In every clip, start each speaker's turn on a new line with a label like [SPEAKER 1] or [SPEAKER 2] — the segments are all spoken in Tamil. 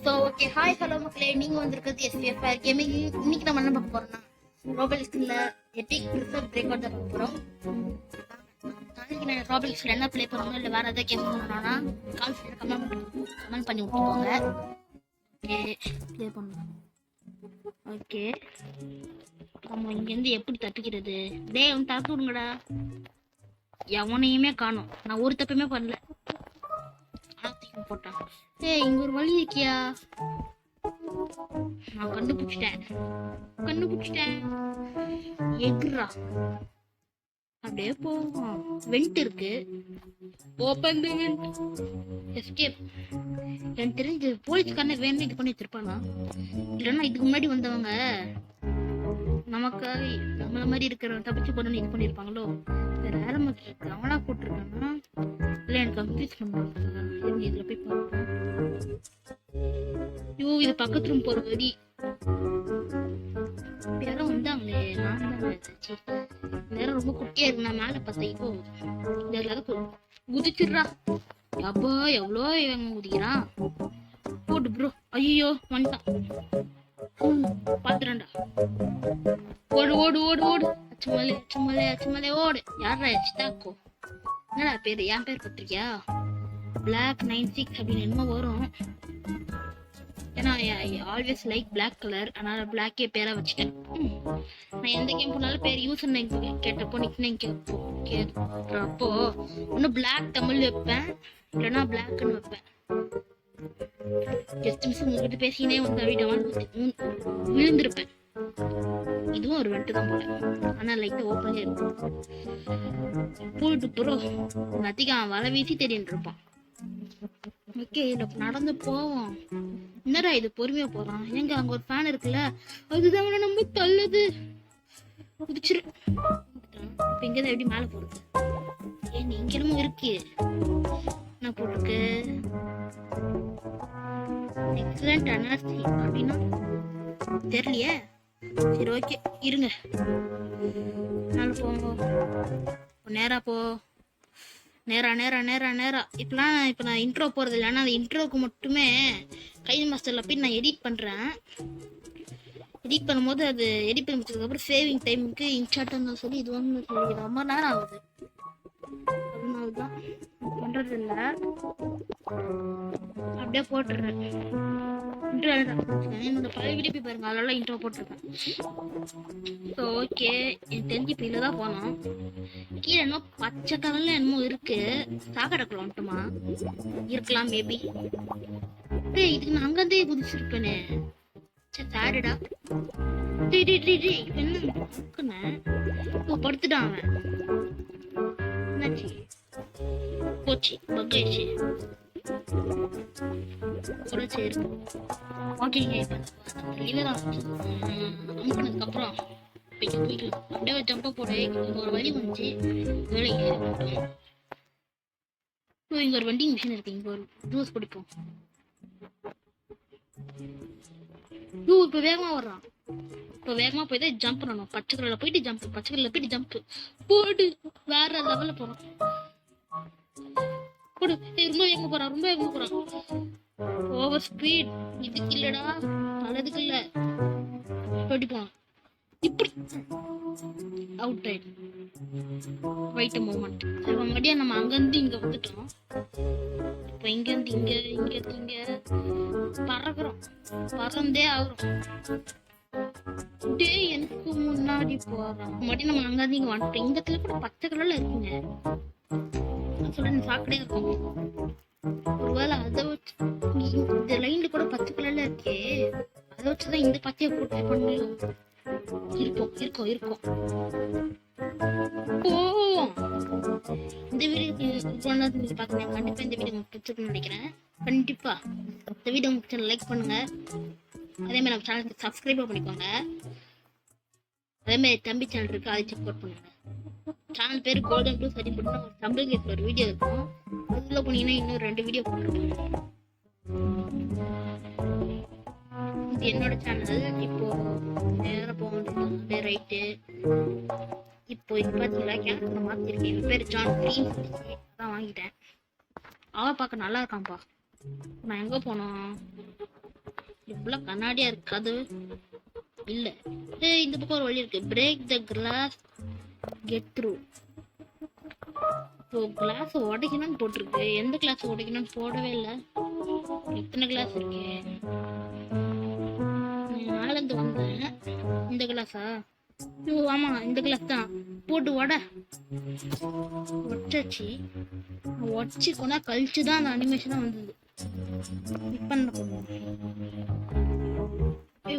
[SPEAKER 1] ஸோ ஓகே, ஹாய் ஹலோ மக்களே, நீங்கள் வந்திருக்கிறது எஸ்பிஎஃப்ஆர் கேமிங். இன்னைக்கு நம்ம என்ன பார்க்க போறோம்னா, ரோபல்ஸ்ல எபிக் ப்ரிஃபர் பிரேக் அவுட் தான் பார்க்க போகிறோம். நாளைக்கு நான் ரோபல்ஸ்ல என்ன ப்ளே பண்ணணும் இல்லை வேறு எதாவது கேம் பண்ணணும்னா கமெண்ட் பண்ணி விட்டுக்கோங்க. ஓகே, ப்ளே பண்ணலாம். ஓகே, நம்ம இங்கேருந்து எப்படி தப்பிக்கிறது? டே அவன் தப்பி விடுங்கடா. எவனையுமே காணும், நான் ஒரு தப்புமே பண்ணல. போட்டான். ஏய், இங்க ஒரு வழி இருக்கியா? நான் கண்டுபிடிச்சிட்டேன். எகுறா அப்படியே போவோம். வெண்ட் இருக்கு. ஓபன் தி வெண்ட். எஸ்கேப். எனக்கு தெரிஞ்சு போலீஸ்காரனே வேணும் இது பண்ணி வச்சிருப்பானா? இல்லைன்னா இதுக்கு முன்னாடி வந்தவங்க நமக்காக நம்மள மாதிரி இருக்கிறவங்க தப்பிச்சு போடணும்னு இது பண்ணிருப்பாங்களோ? வேற யாரும் அவனா போட்டிருக்கானா? இல்ல எனக்கு கன்ஃபியூஸ் பண்ணுவாங்க. இதுல போய் பார்ப்போம். ஐயோ, இது பக்கத்து ரூம் போற வழி. யாரும் வந்தாங்களே, நான் தான் நேரம் ரொம்ப குட்டியா இருக்கு. நான் மேல பார்த்தேன். இப்போ இந்த எல்லாரும் குதிச்சிடுறா. அப்பா எவ்வளோ இவங்க குதிக்கிறான். போட்டு ப்ரோ. ஐயோ வந்துட்டான். பாத்துறேன்டா. ஓடு ஓடு ஓடு ஓடு. அச்சுமலே ஓடு. யாரா சித்தாக்கோ? என்னடா பேரு? என் பேர் பத்திரிக்கையா? Black 96 அப்படின்னு என்னமோ வரும். ஏன்னா ஆல்வேஸ் லைக் பிளாக் கலர், அதனால பிளாக்கே பேரா வச்சுட்டேன். நான் எந்த கேம் போனாலும் பேர் யூசர் நேம் கேட்டப்போ நிக்னேம் கேட்கிறப்போ ஒன்னு பிளாக் தமிழ் வைப்பேன், இல்லைன்னா பிளாக்னு வைப்பேன். ஜஸ்ட் மிஸ் உங்ககிட்ட பேசினே வந்து வீடியோ விழுந்திருப்பேன். இதுவும் ஒரு வெட்டு தான் போல, ஆனா லைட்டா ஓப்பன்ல இருக்கும். போயிட்டு ப்ரோ நத்திக்கு அவன் வலை வீசி தேடிட்டு இருப்பான். ஓகே, நடந்து போவோம். என்னடா இது பொறுமையா போறான்? எங்க அங்க ஒரு ஃபேன் இருக்குல்ல, அதுதான் நம்ம தள்ளுது. குதிச்சிரு. இப்ப இங்கதான் எப்படி மேல போறது? ஏன் இங்க என்னமோ இருக்கு. என்ன போட்டிருக்கு? எக்ஸலண்ட் அனாசி அப்படின்னா தெரியலையே. சரி ஓகே, இருங்க. மேல போங்க. நேரா போ. நேரா. இப்ப நான் இன்ட்ரோ போறது இல்லை. ஆனா அந்த இன்ட்ரோக்கு மட்டுமே கைது மாஸ்டர்ல போய் நான் எடிட் பண்றேன். எடிட் பண்ணும்போது அது எடிட் பண்ணி முடிச்சதுக்கு அப்புறம் சேவிங் டைமுக்கு இன்ஷாட் இருந்தாலும் சொல்லி இது ஒன்று சொல்லி ரொம்ப நேரம் ஆகுது. அதனாலதான் பண்றது இல்ல. அப்படியே போட்டுறேன். என்னோட பழைய வீடியோ போய் பாருங்க, அதெல்லாம் இன்ட்ரோ போட்டிருக்கேன். ஸோ ஓகே, எனக்கு தெரிஞ்சு இப்போ இதில் தான் போனோம். கீழே என்னமோ பச்சை கலர்ல என்னமோ இருக்கு. சாக்கடைக்குள்ள வந்துட்டுமா இருக்கலாம் மேபி. இதுக்கு நான் அங்கேருந்தே குதிச்சிருப்பேனே. சாரிடா. என்ன படுத்துட்டான் அவன். என்னாச்சு? போச்சு, பக்காயிடுச்சு. சரி ஓகேங்க. அமுக்கினதுக்கு அப்புறம் போயிட்டு அப்படியே ஜம்ப போட ஒரு வழி வந்துச்சு. வேலைக்கு இங்க ஒரு வண்டிங் மிஷின் இருக்கு. இங்க ஒரு ஜூஸ் குடிப்போம். இப்ப வேகமா வர்றான். இப்ப வேகமா போய் தான் ஜம்ப் பண்ணணும். பச்சை கலர்ல போயிட்டு ஜம்ப் போடு. வேற லெவல்ல போறோம். போடு. ரொம்ப வேகமா போறான். Over speed. இதுக்கு இல்லடா, நல்லதுக்கு இல்ல. ஓடி போலாம். இப்படி அவுட் ஆயிடு. Right moment. சரி, மறுபடியும் நம்ம அங்கிருந்து இங்க வந்துட்டோம். இப்ப இங்கிருந்து இங்க பறக்குறோம். பறந்தே ஆகுறோம். எனக்கு முன்னாடி போறோம். மறுபடியும் நம்ம அங்கிருந்து இங்க வந்துட்டோம். இந்த இடத்துல கூட பச்சை கலர்ல இருக்குங்க. சொல்றேன், சாக்கடையா இருக்கும். ஒருவேளை அதை வச்சு இந்த லைன்ல கூட பச்சை கலர்ல இருக்கே, அதை வச்சுதான் இந்த பச்சையை போட்டு பண்ணி இருக்கும். இந்த வீடியோ பாத்தீங்கன்னா கண்டிப்பா இந்த வீடியோ உங்களுக்கு பிடிச்சிருக்குன்னு நினைக்கிறேன். கண்டிப்பா இந்த வீடியோ உங்களுக்கு லைக் பண்ணுங்க. அதே மாதிரி நம்ம சேனலுக்கு சப்ஸ்கிரைப் பண்ணிக்கோங்க. அதே மாதிரி தம்பி சேனல் இருக்கு, அதை சப்போர்ட் பண்ணுங்க. சேனல் பேரு கோல்டன் ப்ளூ சரி போட்டு ஒரு தமிழ் கேஸ்ல ஒரு வீடியோ இருக்கும். அதுல போனீங்கன்னா இன்னும் 2 வீடியோ போட்டிருக்கேன். இது என்னோட சேனல். இப்போ நேரம் போக வேண்டியது ரைட்டு. இப்போ இது பார்த்தீங்களா, கேரக்டர் மாத்திருக்கேன். என் பேர் ஜான் க்ரீன் தான் வாங்கிட்டேன். அவ பார்க்க நல்லா இருக்கான்ப்பா. நான் எங்க போனோம்? இவ்வளவு கண்ணாடியா இருக்கு அது இல்ல. ஏய் இந்த பக்கம் ஒரு வழி இருக்கு. Break the glass get through. இப்போ கிளாஸ் உடைக்கணும்னு போட்டிருக்கு. எந்த கிளாஸ் உடைக்கணும்னு போடவே இல்லை. எத்தனை கிளாஸ் இருக்கு? நாலந்து வந்தேன். இந்த கிளாஸா? ஐயோ ஆமா இந்த கிளாஸ் தான். போட்டு உடச்சாச்சு. உடச்சி கொண்டா கழிச்சுதான் அந்த அனிமேஷன் வந்தது. இப்ப என்ன பண்ணுவோம்?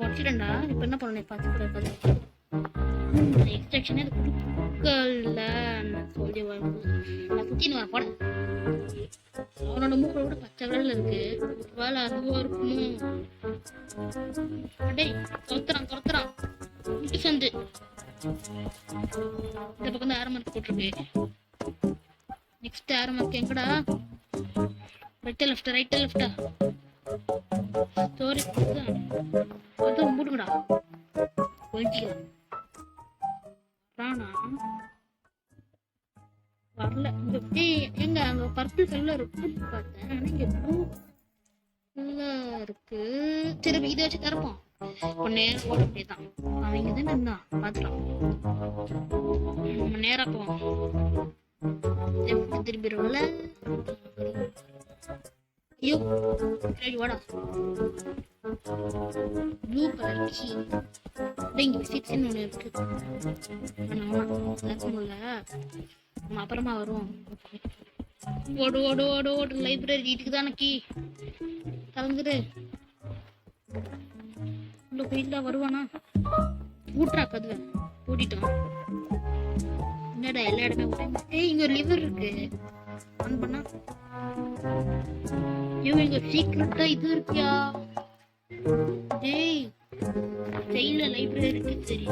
[SPEAKER 1] உடச்சிட்டா இப்ப என்ன பண்ணணும்? பார்த்து எக்ஸ்ட்ராக்ஷனே கொடுக்கல சொல்லி சுத்தின்னு வர போட. அவனோட மூக்கை கூட பச்சை கலர்ல இருக்கு. வேலை அதுவா இருக்குமோ? டேய் துரத்துறான் முட்டு சந்து. இந்த பக்கம் தான் ஆரம்பம் போட்டிருக்கு. நெக்ஸ்ட் ஆரம்பம் எங்கடா? ரைட்டா லெஃப்டா ஸ்டோரி அதான் மூடுங்கடா. கொஞ்சம் வரல. எங்க அங்க பர்பிள் கலர் இருக்குன்னு பார்த்தேன். ஆனா இங்க ப்ளூ இருக்கு. சரி இதை வச்சு திறப்போம். இப்போ நேரம் போட அப்படியேதான். அவங்க தானே இருந்தான் பாத்துக்கலாம். நம்ம நேரா போவோம். திரும்பிடும்ல. ஐயோ வாடா. Blue colour key. இங்க சிக்ஸ்ன்னு ஒண்ணு இருக்கு. நம்ம அப்புறமா வருவோம். ஓடு ஓடு ஓடு ஓடு. லைப்ரரி இதுக்குதான கீ. கலந்துரு. உள்ள போயிட்டா வருவானா? ஊட்டுறா கதுவை. பூட்டிட்டோம். என்னடா எல்லா இடமே விட்டேன். ஏய் இங்க ஒரு லிவர் இருக்கு. ஆன் பண்ணா இங்க சீக்கிரட்டா இது இருக்கியா? டேய் ஜெயில லைப்ரரி இருக்கு. சரி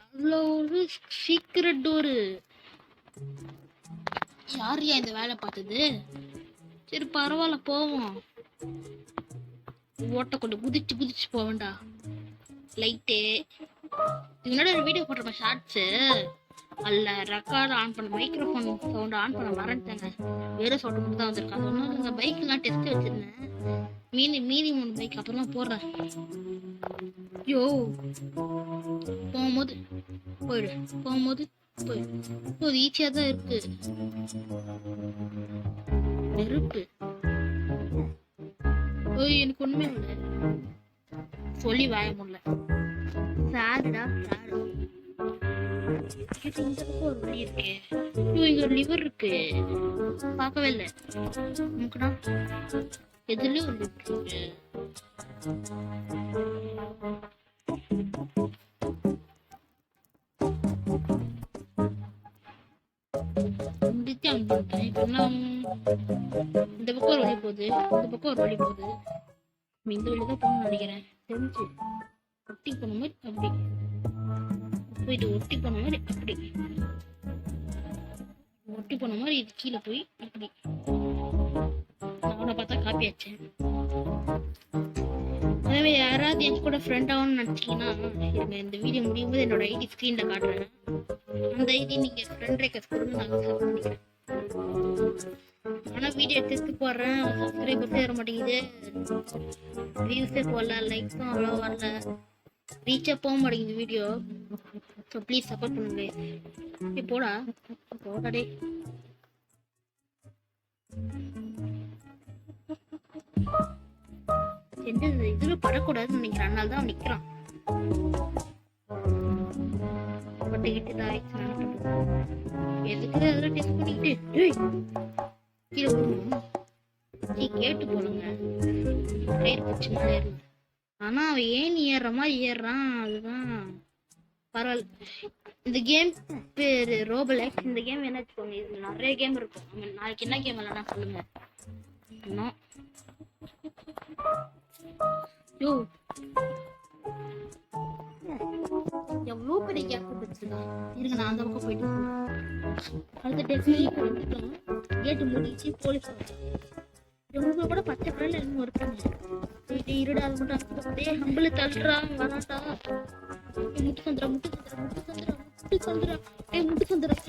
[SPEAKER 1] அதுல ஒரு சீக்கிரட் டோரு. யாரையா இந்த வேலை பார்த்தது? சரி பரவாயில்ல போவோம். ஓட்ட கொண்டு குதிச்சு போவேண்டா. லைட்டு இதனோட ஒரு வீடியோ போட்டிருப்பேன் ஷார்ட்ஸு. அல்ல ரெக்கார்ட் ஆன் பண்ண மைக்ரோஃபோன் சவுண்ட் ஆன் பண்ண மறந்துட்டாங்க. வேற சவுண்ட் மட்டும் தான் வந்திருக்காங்க. ஒன்றும் இந்த பைக்லாம் டெஸ்ட் வச்சிருந்தேன். மீதி 3 பைக் அப்புறமா போடுறேன். ஐயோ போகும்போது போது ஈஸியா தான் இருக்கு. நெருப்பு எனக்கு ஒண்ணுமே இல்லை. சொல்லி வாய முடியல. சாடுடா சாடு. இந்த பக்கம் ஒரு வழி இருக்கு. இங்க ஒரு லிவர் இருக்கு. பார்க்கவே இல்லை. நமக்குடா எதுலயும் ஒரு லிவர் இருக்கு. இந்த பக்கம் ஒரு வழி போகுது. இந்த வழிதான் போகணும்னு நினைக்கிறேன். தெரிஞ்சு ஒட்டி போன மாதிரி அப்படி போயிட்டு ஒட்டி போன மாதிரி அப்படி ஒட்டி போன மாதிரி இது கீழே போய் அப்படி அவனை பார்த்தா காப்பி ஆச்சேன். அதே யாராவது என் கூட ஃப்ரெண்ட் ஆகணும்னு நினைச்சீங்கன்னா இருங்க, இந்த வீடியோ முடியும் போது என்னோட ஐடி ஸ்கிரீன்ல காட்டுறேன். அந்த ஐடி நீங்க ஃப்ரெண்ட் ரெக்வெஸ்ட் கொடுங்க, நான் அக்செப்ட் பண்ணிக்கிறேன். ஆனா வீடியோ எடுத்து போடுறேன், சப்ஸ்கிரைபர்ஸே வர மாட்டேங்குது, வியூஸே போடல, லைக்ஸும் அவ்வளோ வரல, ரீச்சா போக மாட்டேங்குது வீடியோ. ஸோ ப்ளீஸ் சப்போர்ட் பண்ணுங்க. போடாடே இதுல படக்கூடாதுன்னு நினைக்கிறேன். அதனால தான் நிக்கிறான். பட்டுக்கிட்டு தான் எதுக்கு அதெல்லாம் டெஸ்ட் பண்ணிக்கிட்டு கீழே போகணும். கேட்டு போடுங்க. கயிறு பிடிச்சி மேலே ஏறணும். ஆனா அவன் ஏன் ஏறுற மாதிரி ஏறுறான், அதுதான் பரவாயில்ல. இந்த கேம் பேரு ரோபலெக்ஸ். இந்த கேம் என்ன வச்சுக்கோங்க, இது நிறைய கேம் இருக்கும். நாளைக்கு என்ன கேம் இல்லைன்னா சொல்லுங்க. எவ்வளோ பெரிய கேப் வச்சிருக்கேன். இருங்க நான் அந்த பக்கம் போயிட்டு அடுத்த டெஸ்ட் வந்துட்டோம். கேட்டு முடிச்சு போலீஸ் இவங்க கூட பச்சை கலர்ல இன்னும் இருக்காங்க. போயிட்டு இருடா அது மட்டும் அப்படியே ஹம்பிள் தள்ளுறான் வராட்டா. முட்டு சந்திரா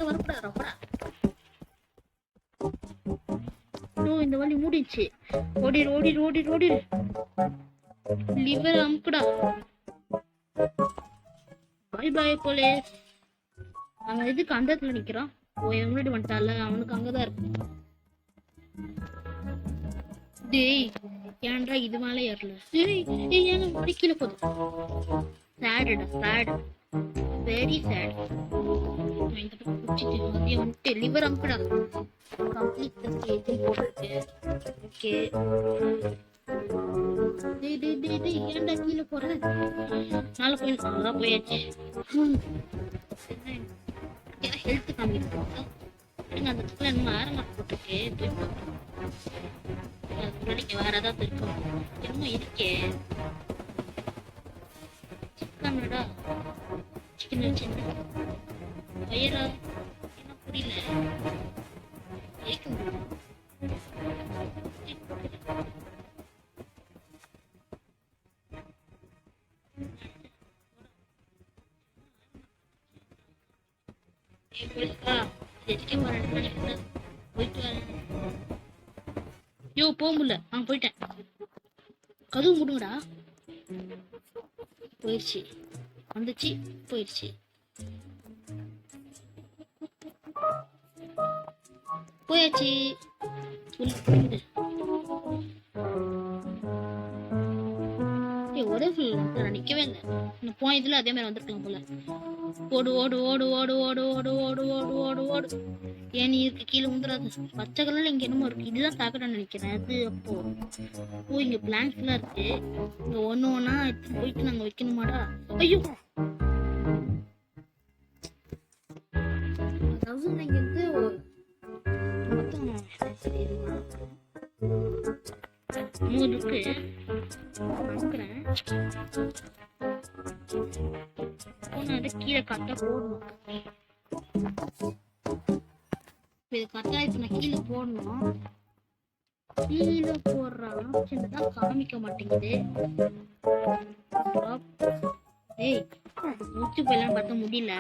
[SPEAKER 1] வரக்கூடாது வரப்படா. இந்த வழி மூடிச்சு. ஓடிடு. லிவர் அமுக்குடா. Bye bye police. அவன் எதுக்கு அந்த இடத்துல நிக்கிறான்? ஓ முன்னாடி வந்துட்டால, அவனுக்கு அங்கதான் இருக்கு. டேய் ஏன்டா இது மேல ஏறல? டேய் ஏய் ஏங்க முடி கீழே போகுது. சேடுடா சேட், வெரி சேட். இந்த பக்கம் குச்சிட்டு மதியம் வந்துட்டு லிவர் அமுக்குடா. கம்ப்ளீட் தி ஸ்டேஜ் போட்டுருக்கு. ஓகே டேய் டேய் டேய் டேய் ஏன்டா கீழே போற? நாளை போய் அதான் போயாச்சு. ஹெல்த் கம்மி இருக்கு. அந்த இடத்துல இன்னும் ஆரம்பம் போட்டுருக்கு. முன்னாடி வேற ஏதாவது இருக்கும் என்னமோ இருக்கே. சிக்கனடா, சிக்கன் வச்சு வயிறா என்ன புரியல. போயிட்டு வரேன். யோ போக முடியல. போயிட்டேன். கதவு முடுங்கடா. போயிடுச்சு, வந்துச்சு போயிடுச்சு. போயாச்சு. ஒரே நிக்கவே இல்லை. போன இதுல அதே மாதிரி வந்திருக்கலாம் போல. ஓடு ஓடு ஓடு ஓடு ஓடு ஓடு ஓடு ஓடு ஓடு ஓடு. ஏன் நீ இருக்கு கீழே வந்துடாது. பச்சை கலர்ல இங்க என்னமோ இருக்கு. இதுதான் தாக்கணும்னு நினைக்கிறேன். அது அப்போ ஓ இங்க பிளாங்க்ஸ் எல்லாம் இருக்கு. இங்க ஒண்ணு ஒன்னா எடுத்து போயிட்டு நாங்க வைக்கணுமாடா? ஐயோ அதாவது இங்க இருந்து மொத்தம் 3 இருக்கு. கீழே கரெக்டா போடணும். இது கரெக்டா இப்ப நான் கீழே போடணும். கீழே போடுற ஆப்ஷன் தான் காமிக்க மாட்டேங்குது. ஏய் முடிச்சு போயெல்லாம் பார்த்தா முடியல.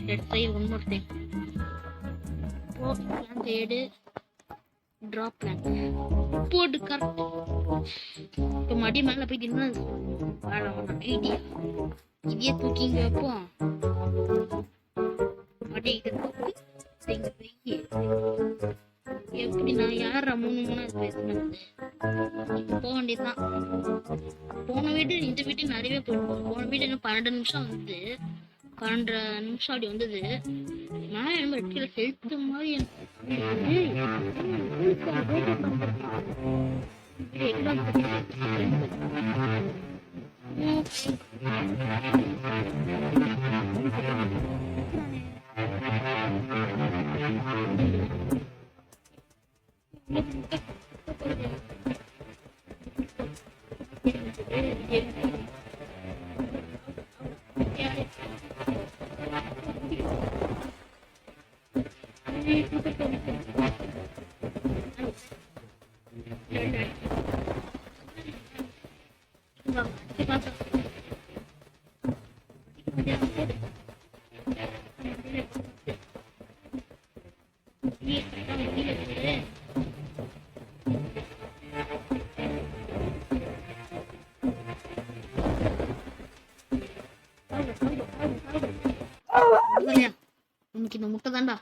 [SPEAKER 1] let's try one more thing. Plan தேடு, drop plan போடு. கரெக்ட். இப்போ மடி மேல போய் இன்னும் ஐடியா இதையே தூக்கிங்க வைப்போம். மடி எப்படி நான் யாரா 3 பேசுனேன். போக வேண்டியதுதான். போன வீடு இந்த வீட்டு நிறையவே போயிருக்கோம். போன வீடு இன்னும் 12 நிமிஷம் வந்து 12 நிமிஷம் அப்படி வந்தது. நான் என்ன இடத்துல ஹெல்த் மாதிரி உனக்கு இந்த முட்டை தான்டா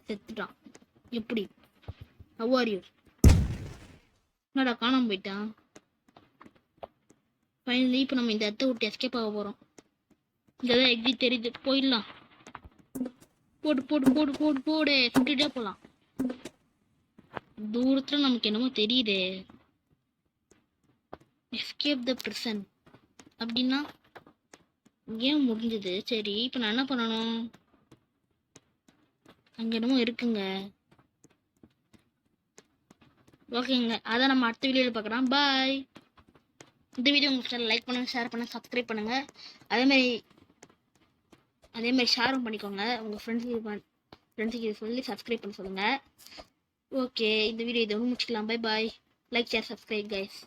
[SPEAKER 1] செத்துட்டான். எப்படி how are you? என்னடா காணாம போயிட்டான். ஃபைனலி இப்போ நம்ம இந்த இடத்த விட்டு எஸ்கேப் ஆக போறோம். இங்கதான் எக்ஸிட் தெரியுது, போயிடலாம். போடு போடு போடு போடு போடு சுட்டுட்டே போலாம். தூரத்துல நமக்கு என்னமோ தெரியுதே. எஸ்கேப் த பிரிசன் அப்படின்னா ஏன் முடிஞ்சது? சரி இப்போ நான் என்ன பண்ணணும்? அங்க என்னமோ இருக்குங்க. ஓகேங்க, அதான் நம்ம அடுத்த வீடியோவில் பார்க்கலாம். பாய். இந்த வீடியோ உங்களுக்கு லைக் பண்ணுங்க, ஷேர் பண்ணுங்க, சப்ஸ்கிரைப் பண்ணுங்க. அதே மாதிரி ஷேரும் பண்ணிக்கோங்க. உங்கள் ஃப்ரெண்ட்ஸுக்கு சொல்லி சப்ஸ்கிரைப் பண்ண சொல்லுங்கள். ஓகே, இந்த வீடியோ இதை முடிச்சுக்கலாம். Bye bye. Like share subscribe guys.